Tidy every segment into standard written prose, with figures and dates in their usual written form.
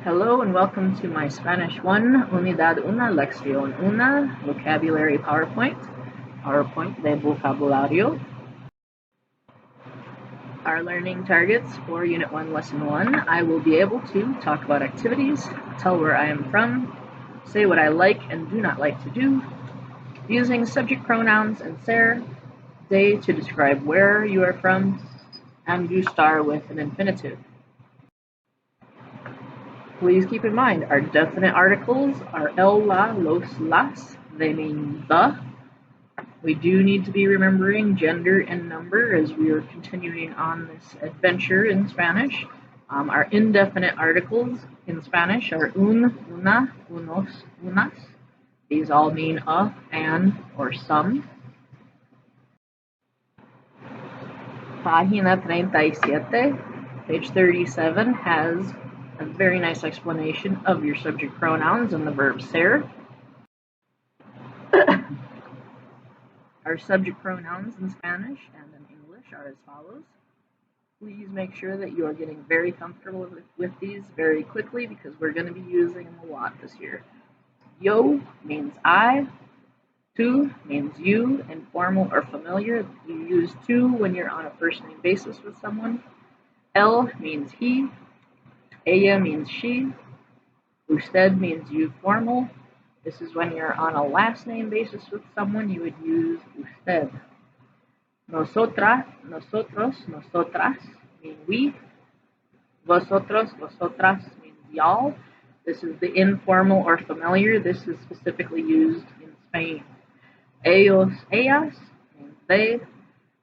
Hello and welcome to my Spanish 1 Unidad 1 Leccion 1 Vocabulary PowerPoint de Vocabulario. Our learning targets for Unit 1 Lesson 1. I will be able to talk about activities, tell where I am from, say what I like and do not like to do, using subject pronouns and ser, de to describe where you are from, and do star with an infinitive. Please keep in mind, our definite articles are el, la, los, las. They mean the. We do need to be remembering gender and number as we are continuing on this adventure in Spanish. Our indefinite articles in Spanish are un, una, unos, unas. These all mean a, an, or some. Página 37, page 37, has a very nice explanation of your subject pronouns and the verb ser. Our subject pronouns in Spanish and in English are as follows. Please make sure that you are getting very comfortable with these very quickly because we're going to be using them a lot this year. Yo means I. Tu means you, informal or familiar. You use tu when you're on a first name basis with someone. El means he. Ella means she. Usted means you, formal. This is when you're on a last name basis with someone, you would use usted. Nosotras, nosotros, nosotras mean we. Vosotros, vosotras means y'all. This is the informal or familiar. This is specifically used in Spain. Ellos, ellas means they.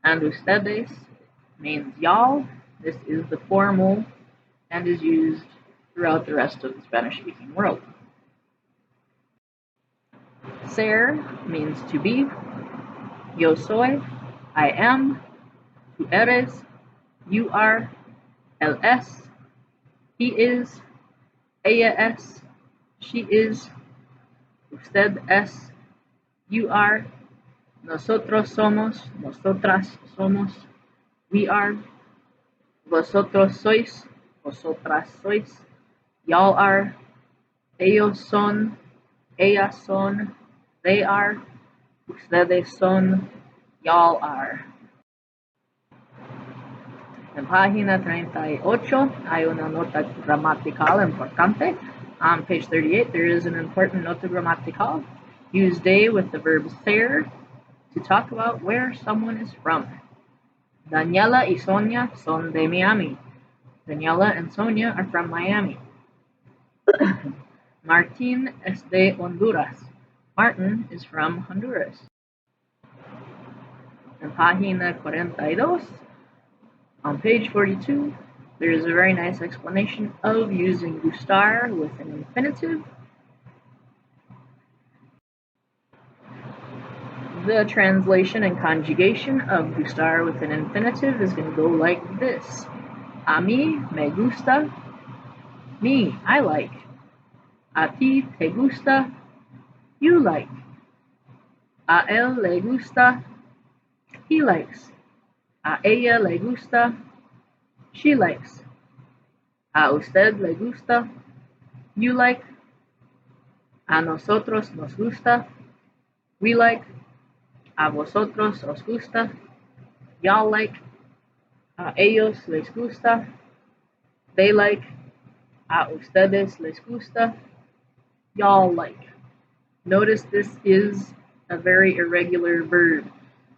And ustedes means y'all. This is the formal and is used throughout the rest of the Spanish-speaking world. Ser means to be. Yo soy, I am. Tú eres, you are. Él es, he is. Ella es, she is. Usted es, you are. Nosotros somos, nosotras somos, we are. Vosotros sois, vosotras sois, y'all are. Ellos son, ellas son, they are. Ustedes son, y'all are. En página 38 hay una nota gramatical importante. On page 38 there is an important nota gramatical. Use de with the verb ser to talk about where someone is from. Daniela y Sonia son de Miami. Daniela and Sonia are from Miami. Martín es de Honduras. Martin is from Honduras. En página 42, on page 42, there is a very nice explanation of using gustar with an infinitive. The translation and conjugation of gustar with an infinitive is going to go like this. A mí me gusta. Me, I like. A ti te gusta. You like. A él le gusta. He likes. A ella le gusta. She likes. A usted le gusta. You like. A nosotros nos gusta. We like. A vosotros os gusta. Y'all like. A ellos les gusta. They like. A ustedes les gusta. Y'all like. Notice this is a very irregular verb.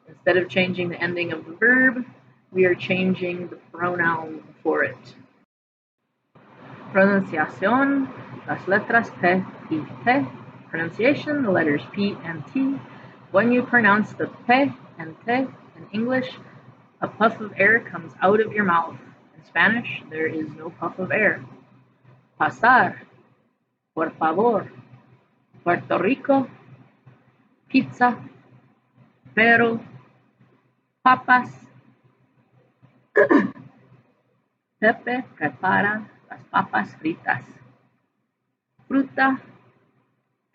Instead of changing the ending of the verb, we are changing the pronoun before it. Pronunciación, las letras P y T. Pronunciation, the letters P and T. When you pronounce the P and T in English, a puff of air comes out of your mouth. In Spanish, there is no puff of air. Pasar, por favor, Puerto Rico, pizza, pero, papas. Pepe prepara las papas fritas. Fruta,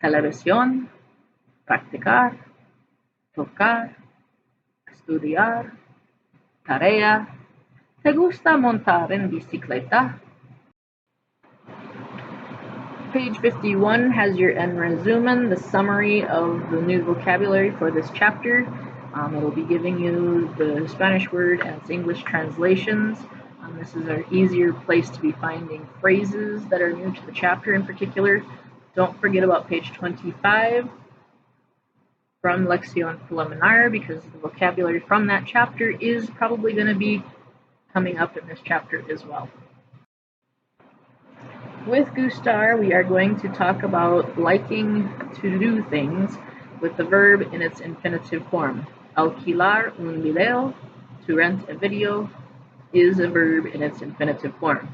televisión, practicar, tocar, estudiar, tarea. ¿Te gusta montar en bicicleta? Page 51 has your en resumen, the summary of the new vocabulary for this chapter. It'll be giving you the Spanish word and its English translations. This is an easier place to be finding phrases that are new to the chapter in particular. Don't forget about page 25 from Leccion Preliminar, because the vocabulary from that chapter is probably going to be coming up in this chapter as well. With gustar, we are going to talk about liking to do things with the verb in its infinitive form. Alquilar un video, to rent a video, is a verb in its infinitive form.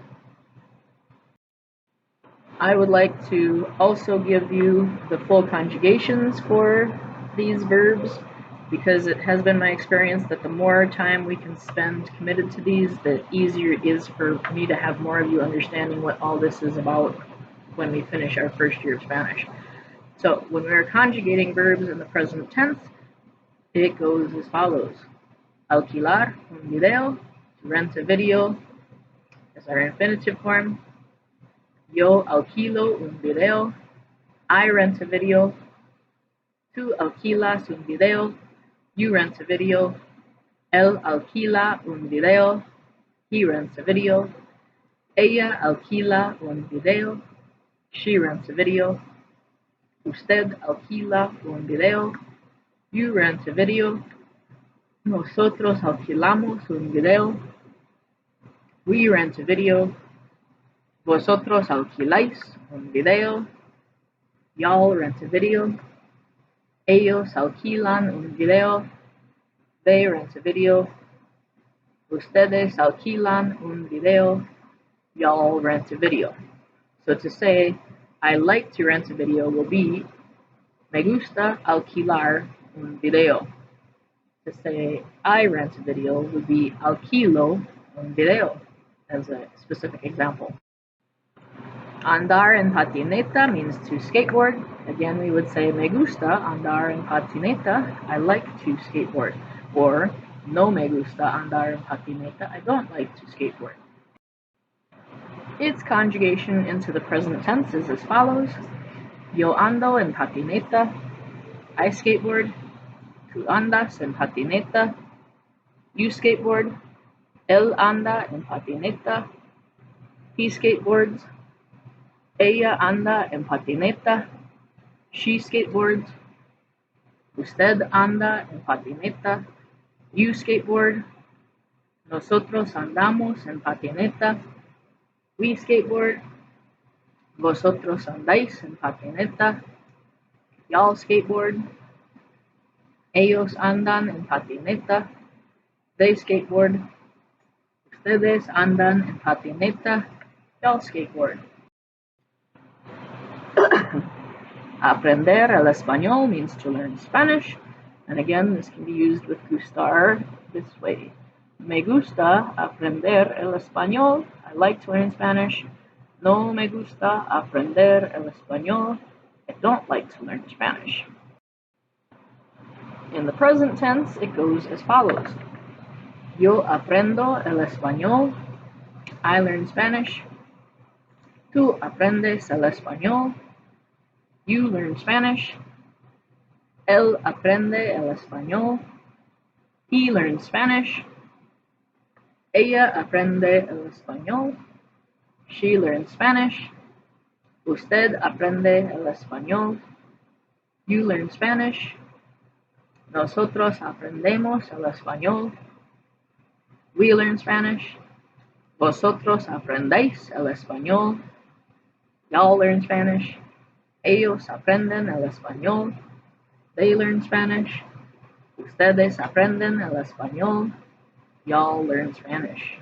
I would like to also give you the full conjugations for these verbs, because it has been my experience that the more time we can spend committed to these, the easier it is for me to have more of you understanding what all this is about when we finish our first year of Spanish. So when we're conjugating verbs in the present tense, it goes as follows. Alquilar un video, to rent a video, is our infinitive form. Yo alquilo un video, I rent a video. Tú alquilas un video, you rent a video. Él alquila un video, he rents a video. Ella alquila un video, she rents a video. Usted alquila un video, you rent a video. Nosotros alquilamos un video, we rent a video. Vosotros alquiláis un video, y'all rent a video. Ellos alquilan un video, they rent a video. Ustedes alquilan un video, y'all rent a video. So to say, I like to rent a video will be, me gusta alquilar un video. To say, I rent a video would be, alquilo un video, as a specific example. Andar en patineta means to skateboard. Again, we would say, me gusta andar en patineta, I like to skateboard. Or, no me gusta andar en patineta, I don't like to skateboard. Its conjugation into the present tense is as follows. Yo ando en patineta, I skateboard. Tú andas en patineta, you skateboard. Él anda en patineta, he skateboards. Ella anda en patineta, she skateboards. Usted anda en patineta, you skateboard. Nosotros andamos en patineta, we skateboard. Vosotros andáis en patineta, y'all skateboard. Ellos andan en patineta, they skateboard. Ustedes andan en patineta, y'all skateboard. Aprender el español means to learn Spanish, and again, this can be used with gustar this way. Me gusta aprender el español, I like to learn Spanish. No me gusta aprender el español, I don't like to learn Spanish. In the present tense, it goes as follows. Yo aprendo el español, I learn Spanish. Tú aprendes el español, you learn Spanish. Él aprende el español, he learns Spanish. Ella aprende el español, she learns Spanish. Usted aprende el español, you learn Spanish. Nosotros aprendemos el español, we learn Spanish. Vosotros aprendéis el español, y'all learn Spanish. Ellos aprenden el español, they learn Spanish. Ustedes aprenden el español, y'all learn Spanish.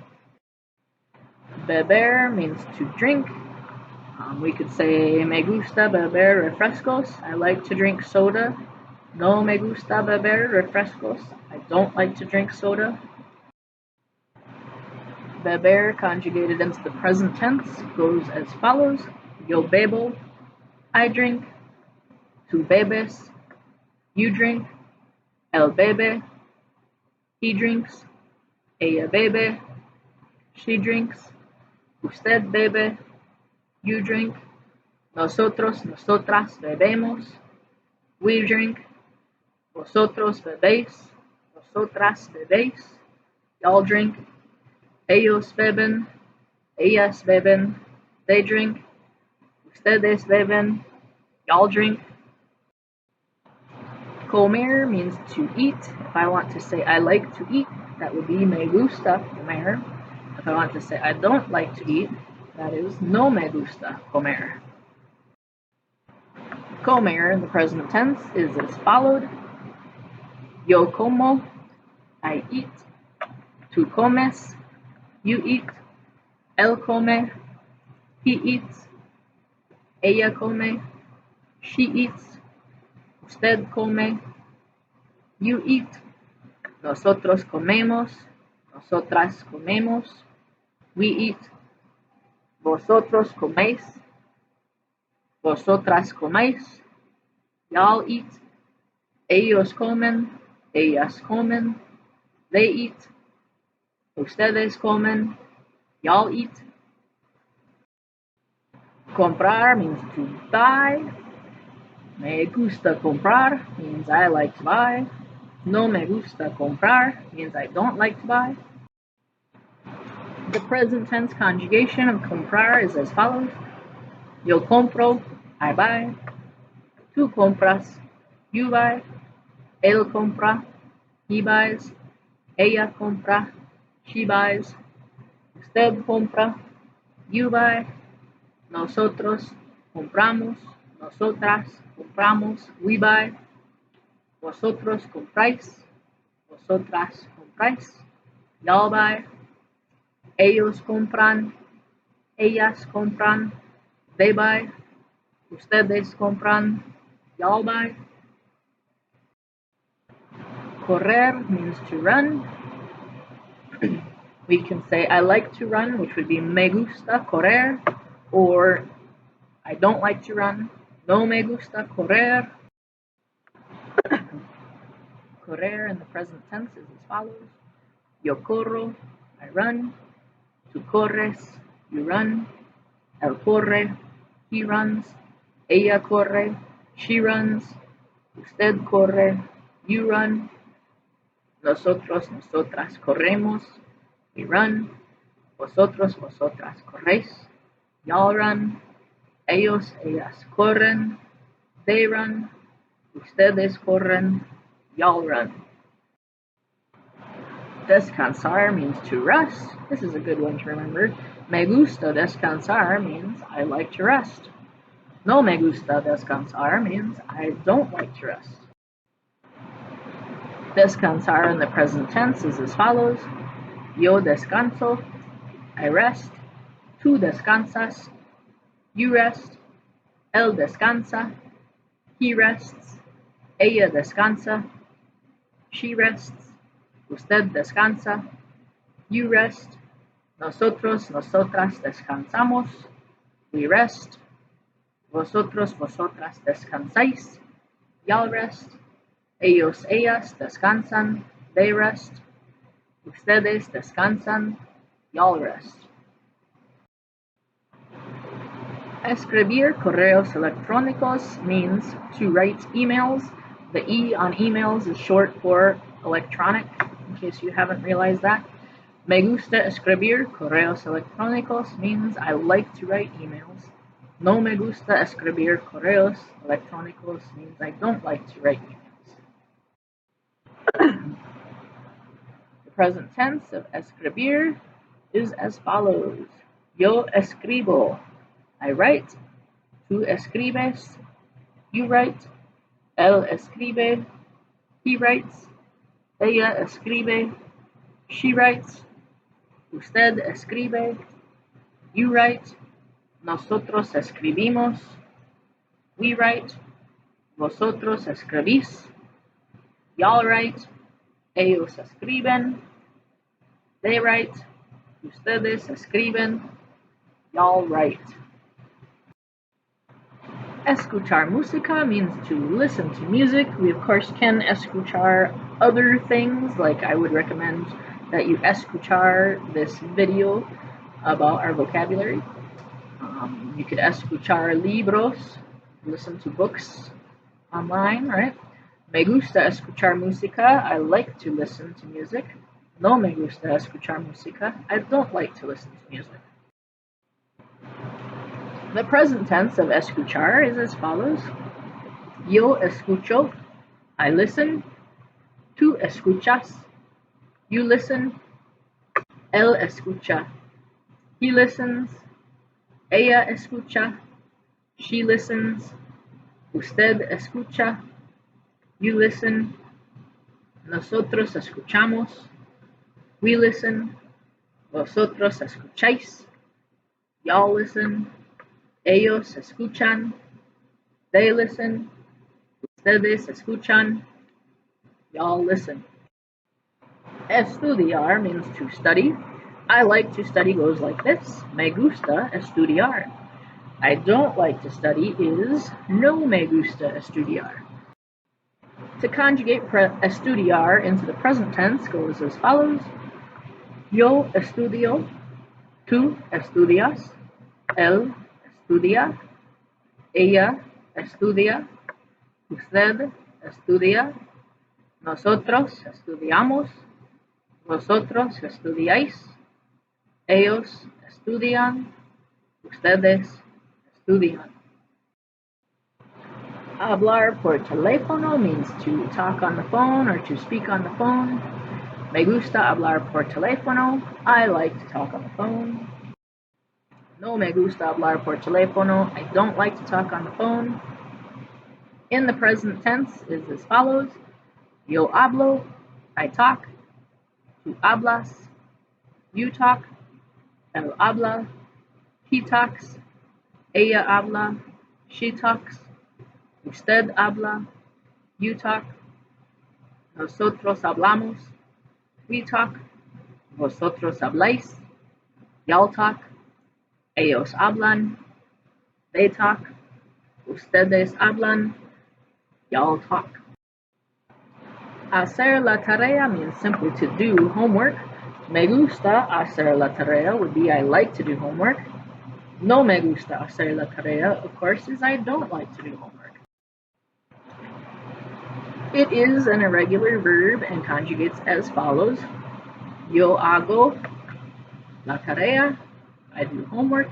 Beber means to drink. We could say, me gusta beber refrescos, I like to drink soda. No me gusta beber refrescos, I don't like to drink soda. Beber conjugated into the present tense goes as follows. Yo bebo, I drink. Tú bebes, you drink. Él bebe, he drinks. Ella bebe, she drinks. Usted bebe, you drink. Nosotros, nosotras bebemos. We drink. Vosotros bebéis. Vosotras bebéis. Y'all drink. Ellos beben. Ellas beben. They drink. Ustedes beben. Y'all drink. Comer means to eat. If I want to say I like to eat, that would be me gusta comer. If I want to say I don't like to eat, that is no me gusta comer. Comer in the present tense is as followed. Yo como, I eat. Tú comes, you eat. Él come, he eats. Ella come, she eats. Usted come, you eat. Nosotros comemos, nosotras comemos. We eat. Vosotros coméis, vosotras coméis. Y'all eat. Ellos comen, ellas comen. They eat. Ustedes comen, y'all eat. Comprar means to buy. Me gusta comprar means I like to buy. No me gusta comprar means I don't like to buy. The present tense conjugation of comprar is as follows. Yo compro, I buy. Tú compras, you buy. Él compra, he buys. Ella compra, she buys. Usted compra, you buy. Nosotros compramos, nosotras compramos, we buy. Vosotros compráis, vosotras compráis, y'all buy. Ellos compran, ellas compran, they buy. Ustedes compran, y'all buy. Correr means to run. We can say I like to run, which would be me gusta correr, or I don't like to run, no me gusta correr. Correr in the present tense is as follows. Yo corro, I run. Tú corres, you run. Él corre, he runs. Ella corre, she runs. Usted corre, you run. Nosotros, nosotras corremos, we run. Vosotros, vosotras corréis, y'all run. Ellos, ellas corren, they run. Ustedes corren, y'all run. Descansar means to rest. This is a good one to remember. Me gusta descansar means I like to rest. No me gusta descansar means I don't like to rest. Descansar in the present tense is as follows. Yo descanso, I rest. Tú descansas, you rest. Él descansa, he rests. Ella descansa, she rests. Usted descansa, you rest. Nosotros, nosotras descansamos, we rest. Vosotros, vosotras descansáis, y'all rest. Ellos, ellas descansan, they rest. Ustedes descansan, y'all rest. Escribir correos electrónicos means to write emails. The E on emails is short for electronic, in case you haven't realized that. Me gusta escribir correos electrónicos means I like to write emails. No me gusta escribir correos electrónicos means I don't like to write emails. The present tense of escribir is as follows. Yo escribo, I write. Tú escribes, you write. Él escribe, he writes. Ella escribe, she writes. Usted escribe, you write. Nosotros escribimos, we write. Vosotros escribís, y'all write. Ellos escriben, they write. Ustedes escriben, y'all write. Escuchar música means to listen to music. We of course can escuchar other things, like I would recommend that you escuchar this video about our vocabulary. You could escuchar libros, listen to books online, right? Me gusta escuchar música. I like to listen to music. No me gusta escuchar música. I don't like to listen to music. The present tense of escuchar is as follows. Yo escucho. I listen. Tú escuchas. You listen. Él escucha. He listens. Ella escucha. She listens. Usted escucha. You listen. Nosotros escuchamos. We listen. Vosotros escucháis. Y'all listen. Ellos escuchan. They listen. Ustedes escuchan. Y'all listen. Estudiar means to study. I like to study goes like this. Me gusta estudiar. I don't like to study is no me gusta estudiar. To conjugate estudiar into the present tense goes as follows. Yo estudio. Tú estudias. Él estudia. Ella estudia. Usted estudia. Nosotros estudiamos. Vosotros estudiáis. Ellos estudian. Ustedes estudian. Hablar por teléfono means to talk on the phone or to speak on the phone. Me gusta hablar por teléfono. I like to talk on the phone. No me gusta hablar por teléfono. I don't like to talk on the phone. In the present tense is as follows. Yo hablo. I talk. Tú hablas. You talk. Él habla. He talks. Ella habla. She talks. Usted habla. You talk. Nosotros hablamos. We talk. Vosotros habláis. Y'all talk. Ellos hablan. They talk. Ustedes hablan. Y'all talk. Hacer la tarea means simply to do homework. Me gusta hacer la tarea would be I like to do homework. No me gusta hacer la tarea, of course, is I don't like to do homework. It is an irregular verb and conjugates as follows. Yo hago la tarea. I do homework.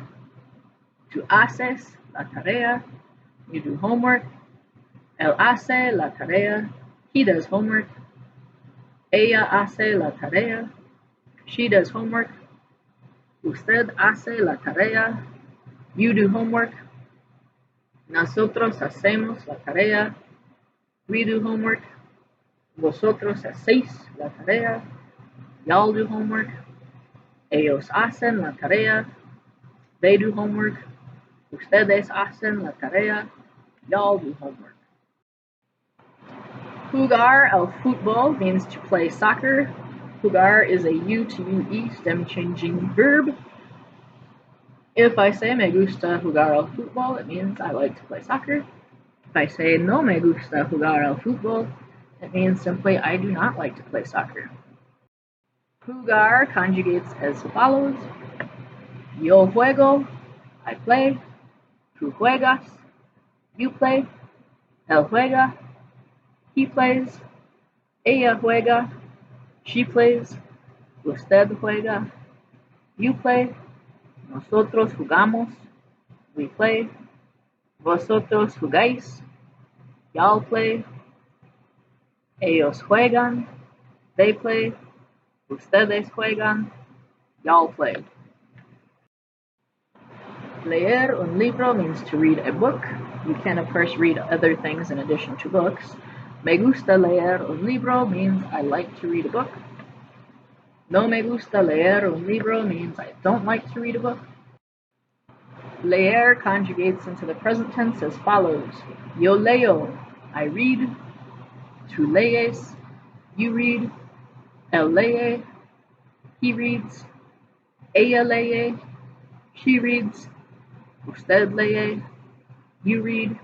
Tú haces la tarea. You do homework. Él hace la tarea. He does homework. Ella hace la tarea. She does homework. Usted hace la tarea. You do homework. Nosotros hacemos la tarea. We do homework. Vosotros hacéis la tarea. Y'all do homework. Ellos hacen la tarea. They do homework. Ustedes hacen la tarea. Y'all do homework. Jugar al fútbol means to play soccer. Jugar is a U to UE stem changing verb. If I say me gusta jugar al fútbol, it means I like to play soccer. If I say no me gusta jugar al fútbol, it means simply I do not like to play soccer. Jugar conjugates as follows. Yo juego, I play. Tú juegas, you play. Él juega, he plays. Ella juega, she plays. Usted juega, you play. Nosotros jugamos, we play. Vosotros jugáis, y'all play. Ellos juegan, they play. Ustedes juegan, y'all play. Leer un libro means to read a book. You can, of course, read other things in addition to books. Me gusta leer un libro means I like to read a book. No me gusta leer un libro means I don't like to read a book. Leer conjugates into the present tense as follows. Yo leo, I read. Tú lees, you read. Él lee, he reads. Ella lee, she reads. Usted lee, you read.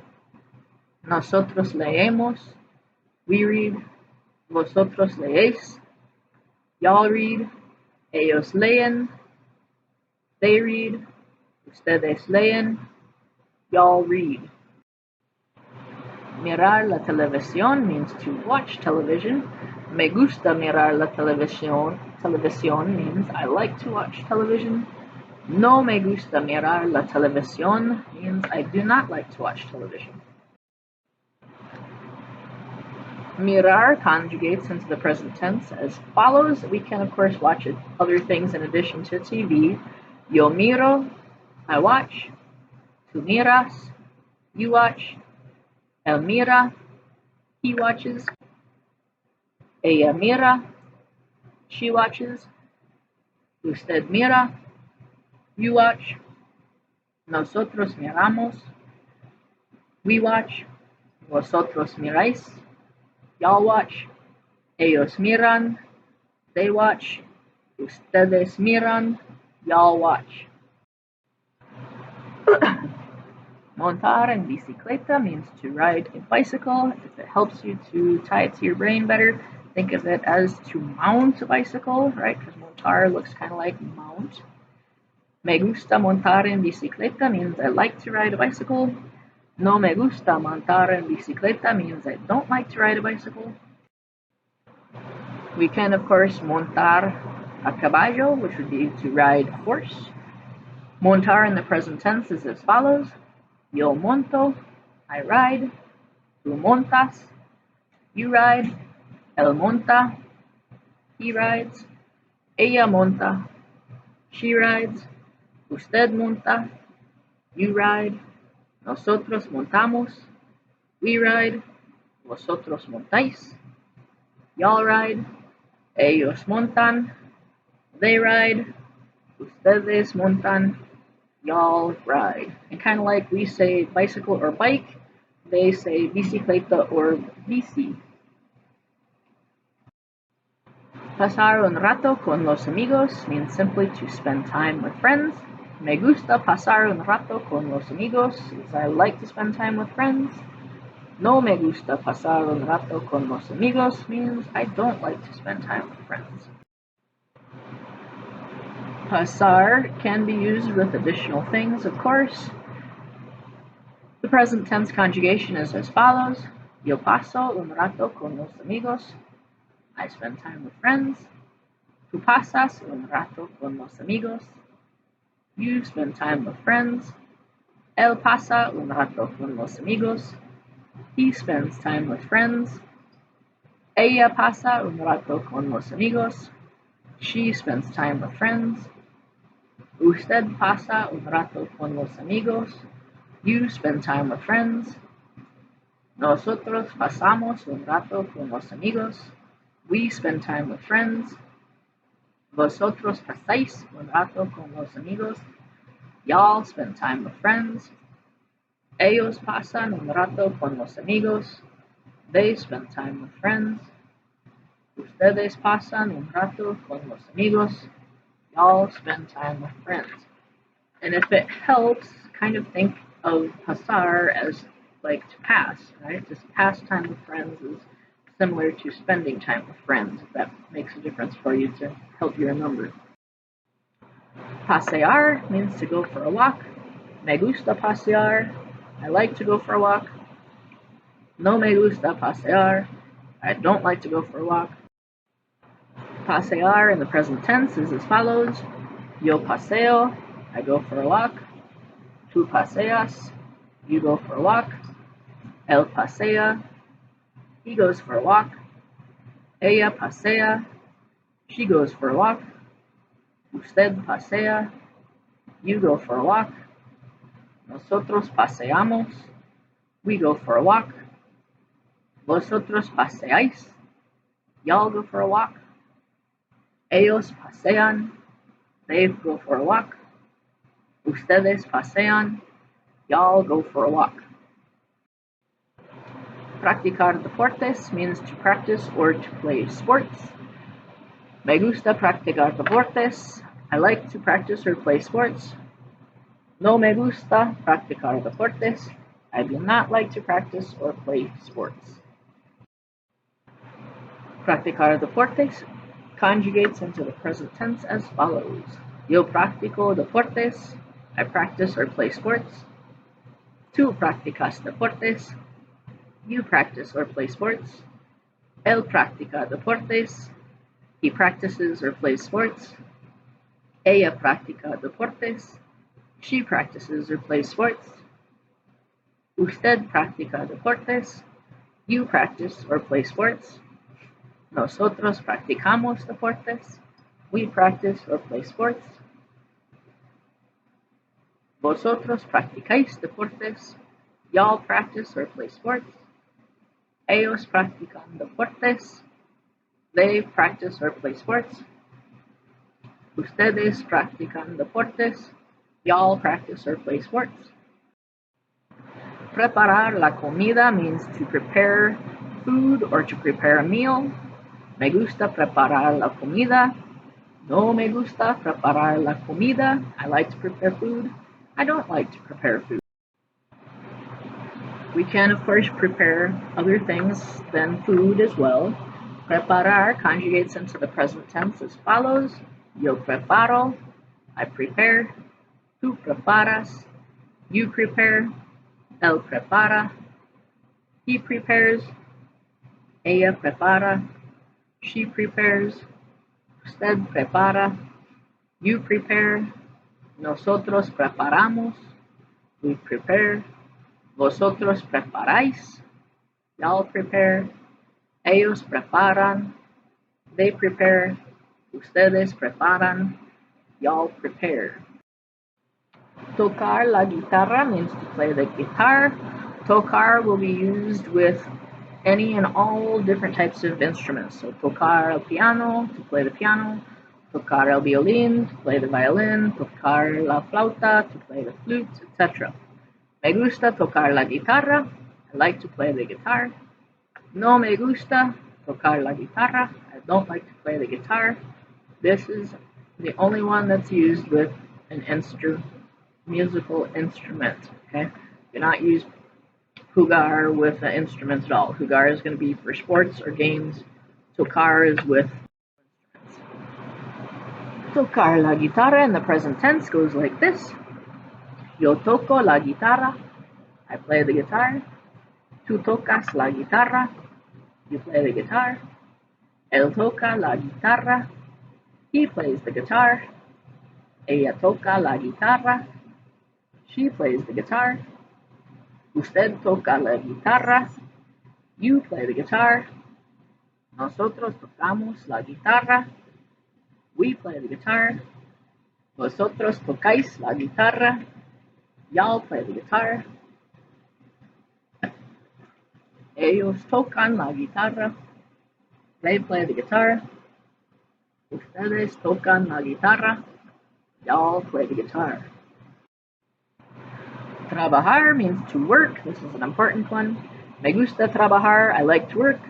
Nosotros leemos, we read. Vosotros leéis, y'all read. Ellos leen, they read. Ustedes leen. Y'all read. Mirar la televisión means to watch television. Me gusta mirar la televisión. Televisión means I like to watch television. No me gusta mirar la televisión means I do not like to watch television. Mirar conjugates into the present tense as follows. We can, of course, watch other things in addition to TV. Yo miro, I watch. Tú miras, you watch. Él mira, he watches. Ella mira, she watches. Usted mira, you watch. Nosotros miramos, we watch. Vosotros miráis, y'all watch. Ellos miran, they watch. Ustedes miran, y'all watch. Montar en bicicleta means to ride a bicycle. If it helps you to tie it to your brain better, think of it as to mount a bicycle, right? Because montar looks kind of like mount. Me gusta montar en bicicleta means I like to ride a bicycle. No me gusta montar en bicicleta means I don't like to ride a bicycle. We can, of course, montar a caballo, which would be to ride a horse. Montar in the present tense is as follows. Yo monto, I ride. Tú montas, you ride. Él monta, he rides. Ella monta, she rides. Usted monta, you ride. Nosotros montamos, we ride. Vosotros montáis, y'all ride. Ellos montan, they ride. Ustedes montan, y'all ride. And kind of like we say bicycle or bike, they say bicicleta or bici. Pasar un rato con los amigos means simply to spend time with friends. Me gusta pasar un rato con los amigos is I like to spend time with friends. No me gusta pasar un rato con los amigos means I don't like to spend time with friends. Pasar can be used with additional things, of course. The present tense conjugation is as follows. Yo paso un rato con los amigos. I spend time with friends. Tú pasas un rato con los amigos. You spend time with friends. Él pasa un rato con los amigos. He spends time with friends. Ella pasa un rato con los amigos. She spends time with friends. Usted pasa un rato con los amigos. You spend time with friends. Nosotros pasamos un rato con los amigos. We spend time with friends. Vosotros pasáis un rato con los amigos. Y'all spend time with friends. Ellos pasan un rato con los amigos. They spend time with friends. Ustedes pasan un rato con los amigos. Y'all spend time with friends. And if it helps, kind of think of pasar as like to pass, right? Just pass time with friends is similar to spending time with friends, if that makes a difference for you to help you remember. Pasear means to go for a walk. Me gusta pasear. I like to go for a walk. No me gusta pasear. I don't like to go for a walk. Pasear in the present tense is as follows. Yo paseo, I go for a walk. Tú paseas, you go for a walk. Él pasea, he goes for a walk. Ella pasea, she goes for a walk. Usted pasea, you go for a walk. Nosotros paseamos, we go for a walk. Vosotros paseáis, y'all go for a walk. Ellos pasean, they go for a walk. Ustedes pasean, y'all go for a walk. Practicar deportes means to practice or to play sports. Me gusta practicar deportes. I like to practice or play sports. No me gusta practicar deportes. I do not like to practice or play sports. Practicar deportes conjugates into the present tense as follows. Yo practico deportes. I practice or play sports. Tú practicas deportes. You practice or play sports. Él practica deportes. He practices or plays sports. Ella practica deportes. She practices or plays sports. Usted practica deportes. You practice or play sports. Nosotros practicamos deportes. We practice or play sports. Vosotros practicáis deportes. Y'all practice or play sports. Ellos practican deportes. They practice or play sports. Ustedes practican deportes. Y'all practice or play sports. Preparar la comida means to prepare food or to prepare a meal. Me gusta preparar la comida. No me gusta preparar la comida. I like to prepare food. I don't like to prepare food. We can, of course, prepare other things than food as well. Preparar conjugates into the present tense as follows. Yo preparo. I prepare. Tú preparas. You prepare. Él prepara. He prepares. Ella prepara. She prepares. Usted prepara. You prepare. Nosotros preparamos. We prepare. Vosotros preparáis. Y'all prepare. Ellos preparan. They prepare. Ustedes preparan. Y'all prepare. Tocar la guitarra means to play the guitar. Tocar will be used with any and all different types of instruments. So tocar el piano, to play the piano. Tocar el violín, to play the violin. Tocar la flauta, to play the flute, etc. Me gusta tocar la guitarra. I like to play the guitar. No me gusta tocar la guitarra. I don't like to play the guitar. This is the only one that's used with an musical instrument. Okay, do not use jugar with an instrument at all. Jugar is going to be for sports or games. Tocar is with instruments. Tocar la guitarra in the present tense goes like this. Yo toco la guitarra. I play the guitar. Tú tocas la guitarra. You play the guitar. Él toca la guitarra. He plays the guitar. Ella toca la guitarra. She plays the guitar. Usted toca la guitarra. You play the guitar. Nosotros tocamos la guitarra. We play the guitar. Vosotros tocáis la guitarra. Y'all play the guitar. Ellos tocan la guitarra. They play the guitar. Ustedes tocan la guitarra. Y'all play the guitar. Trabajar means to work. This is an important one. Me gusta trabajar. I like to work.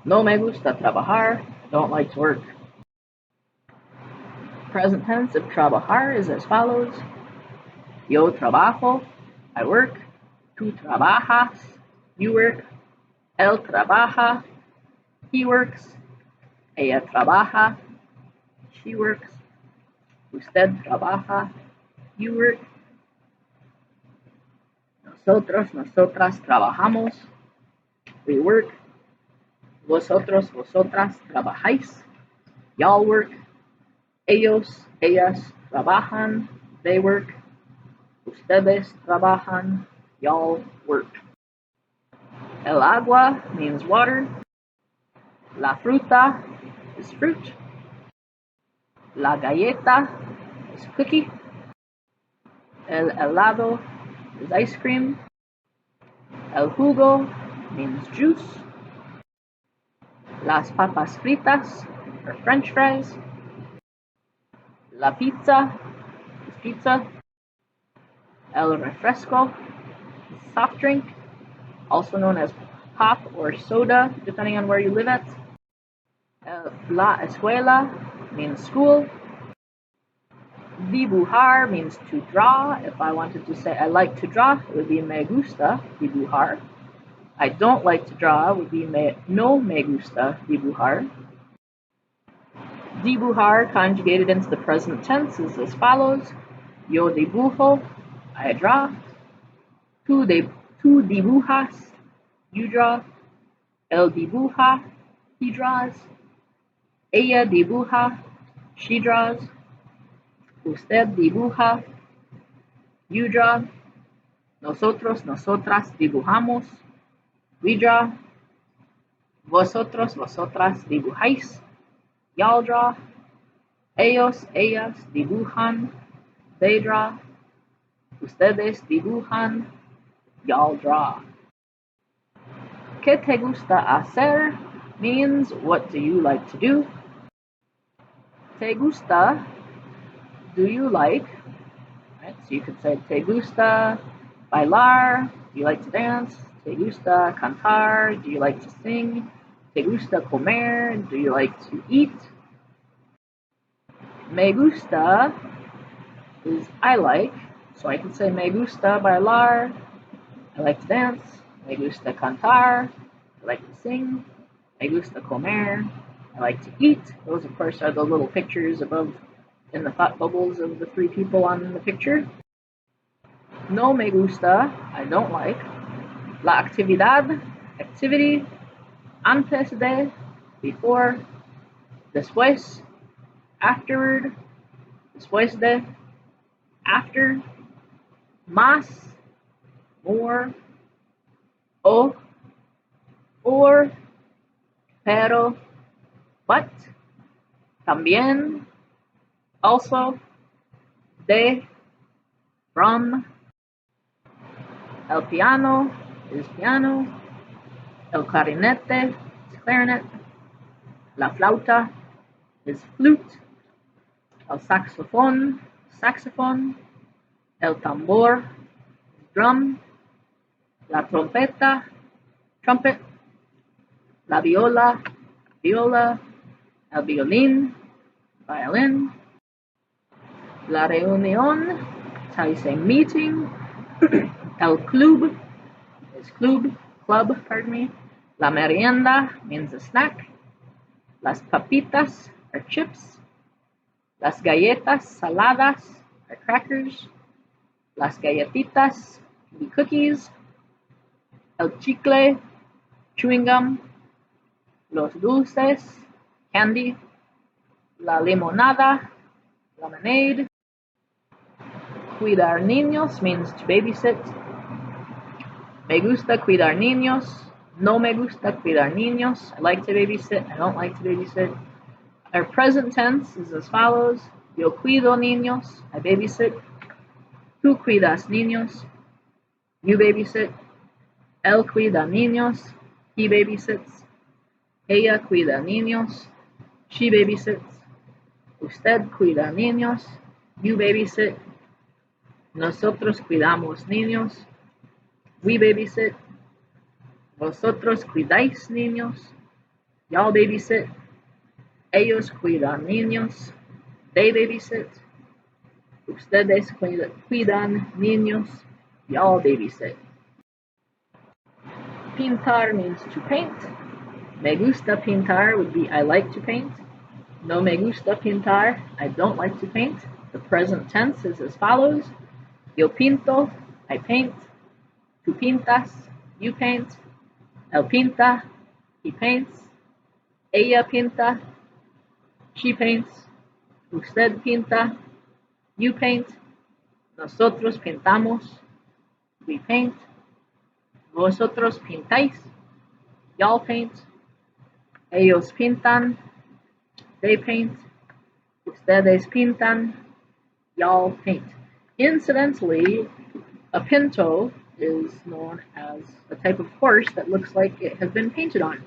No me gusta trabajar. I don't like to work. Present tense of trabajar is as follows. Yo trabajo. I work. Tú trabajas. You work. Él trabaja. He works. Ella trabaja. She works. Usted trabaja. You work. Nosotros, nosotras trabajamos. We work. Vosotros, vosotras trabajáis. Y'all work. Ellos, ellas trabajan. They work. Ustedes trabajan. Y'all work. El agua means water. La fruta is fruit. La galleta is cookie. El helado is ice cream. El jugo means juice. Las papas fritas are French fries. La pizza is pizza. El refresco is soft drink, also known as pop or soda, depending on where you live at. La escuela means school. Dibujar means to draw. If I wanted to say I like to draw, it would be me gusta dibujar. I don't like to draw would be no me gusta dibujar. Dibujar conjugated into the present tense is as follows. Yo dibujo, I draw. Tú dibujas, you draw. Él dibuja, he draws. Ella dibuja, she draws. Usted dibuja, you draw. Nosotros, nosotras dibujamos, we draw. Vosotros, vosotras dibujáis, y'all draw. Ellos, ellas dibujan, they draw. Ustedes dibujan, y'all draw. ¿Qué te gusta hacer? Means what do you like to do? Te gusta, do you like? Right, so you could say te gusta bailar, do you like to dance? Te gusta cantar, do you like to sing? Te gusta comer, do you like to eat? Me gusta is I like, so I can say me gusta bailar, I like to dance. Me gusta cantar, I like to sing. Me gusta comer, I like to eat. Those, of course, are the little pictures above in the thought bubbles of the three people on the picture. No me gusta, I don't like. La actividad, activity. Antes de, before. Después, afterward. Después de, after. Más, more. O, or. Pero, but. También, also. De, from. El piano is piano. El clarinete is clarinet. La flauta is flute. El saxophone, saxophone. El tambor, drum. La trompeta, trumpet. La viola, viola. El violín, violin. La reunión, that's how you say meeting. El club is club, pardon me. La merienda means a snack. Las papitas are chips. Las galletas saladas are crackers. Las galletitas can be cookies. El chicle, chewing gum. Los dulces, candy. La limonada, lemonade. Cuidar niños means to babysit. Me gusta cuidar niños. No me gusta cuidar niños. I like to babysit. I don't like to babysit. Our present tense is as follows. Yo cuido niños. I babysit. Tú cuidas niños. You babysit. Él cuida niños. He babysits. Ella cuida niños. She babysits. Usted cuida niños. You babysit. Nosotros cuidamos niños. We babysit. Vosotros cuidáis niños. Y'all babysit. Ellos cuidan niños. They babysit. Ustedes cuidan niños. Y'all babysit. Pintar means to paint. Me gusta pintar would be I like to paint. No me gusta pintar, I don't like to paint. The present tense is as follows. Yo pinto, I paint. Tú pintas, you paint. Él pinta, he paints. Ella pinta, she paints. Usted pinta, you paint. Nosotros pintamos, we paint. Vosotros pintáis, y'all paint. Ellos pintan, they paint. Ustedes pintan, y'all paint. Incidentally, a pinto is known as a type of horse that looks like it has been painted on.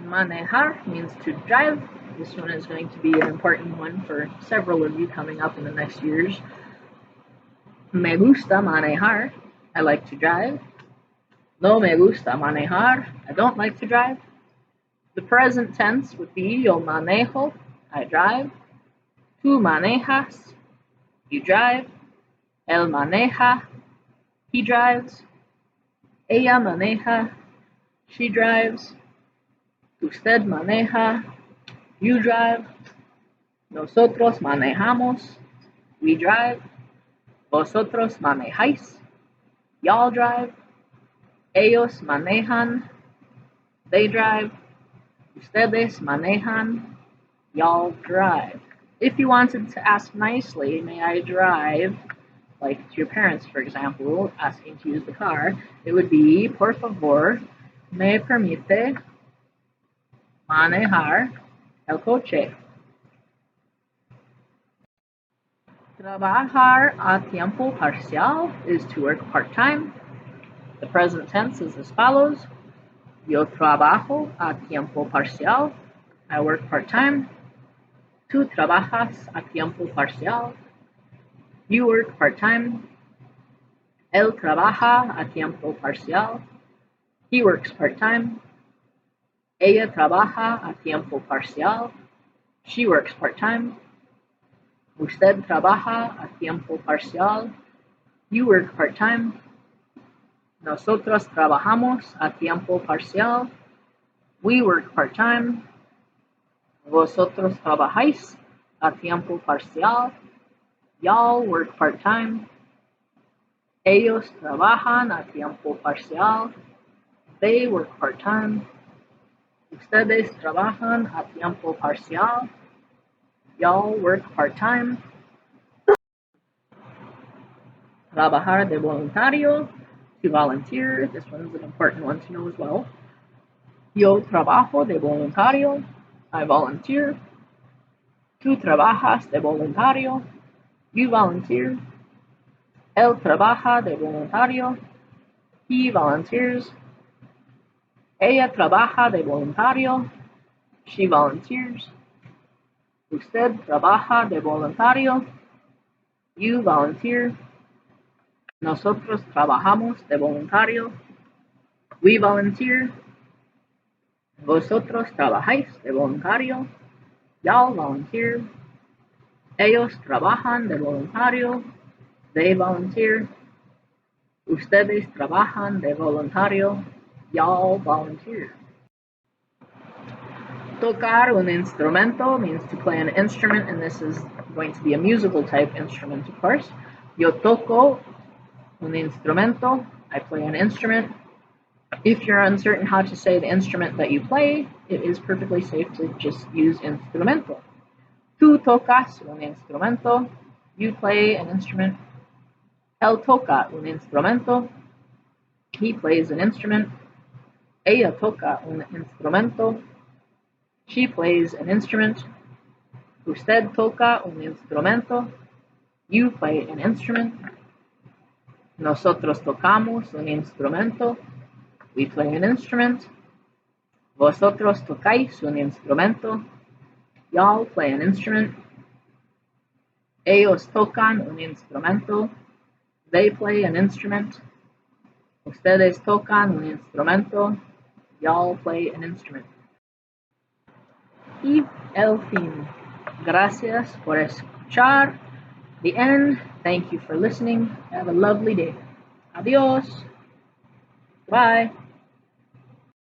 Manejar means to drive. This one is going to be an important one for several of you coming up in the next years. Me gusta manejar. I like to drive. No me gusta manejar. I don't like to drive. The present tense would be yo manejo. I drive. Tú manejas. You drive. Él maneja. He drives. Ella maneja. She drives. Usted maneja. You drive. Nosotros manejamos. We drive. Vosotros manejáis. Y'all drive. Ellos manejan. They drive. Ustedes manejan. Y'all drive. If you wanted to ask nicely, may I drive, like to your parents, for example, asking to use the car, it would be, por favor, me permite manejar el coche. Trabajar a tiempo parcial is to work part-time. The present tense is as follows. Yo trabajo a tiempo parcial. I work part-time. Tú trabajas a tiempo parcial. You work part-time. Él trabaja a tiempo parcial. He works part-time. Ella trabaja a tiempo parcial. She works part-time. Usted trabaja a tiempo parcial. You work part-time. Nosotros trabajamos a tiempo parcial. We work part-time. Vosotros trabajáis a tiempo parcial. Y'all work part-time. Ellos trabajan a tiempo parcial. They work part-time. Ustedes trabajan a tiempo parcial. Y'all work part-time. Trabajar de voluntario, to volunteer. This one's an important one to know as well. Yo trabajo de voluntario. I volunteer. Tú trabajas de voluntario. You volunteer. Él trabaja de voluntario. He volunteers. Ella trabaja de voluntario. She volunteers. Usted trabaja de voluntario. You volunteer. Nosotros trabajamos de voluntario. We volunteer. Vosotros trabajáis de voluntario. Y'all volunteer. Ellos trabajan de voluntario. They volunteer. Ustedes trabajan de voluntario. Y'all volunteer. Tocar un instrumento means to play an instrument, and this is going to be a musical type instrument, of course. Yo toco un instrumento. I play an instrument. If you're uncertain how to say the instrument that you play, it is perfectly safe to just use instrumento. Tú tocas un instrumento. You play an instrument. Él toca un instrumento. He plays an instrument. Ella toca un instrumento. She plays an instrument. Usted toca un instrumento. You play an instrument. Nosotros tocamos un instrumento. We play an instrument. Vosotros tocáis un instrumento. Y'all play an instrument. Ellos tocan un instrumento. They play an instrument. Ustedes tocan un instrumento. Y'all play an instrument. Y el fin. Gracias por escuchar. The end. Thank you for listening. Have a lovely day. Adios. Bye.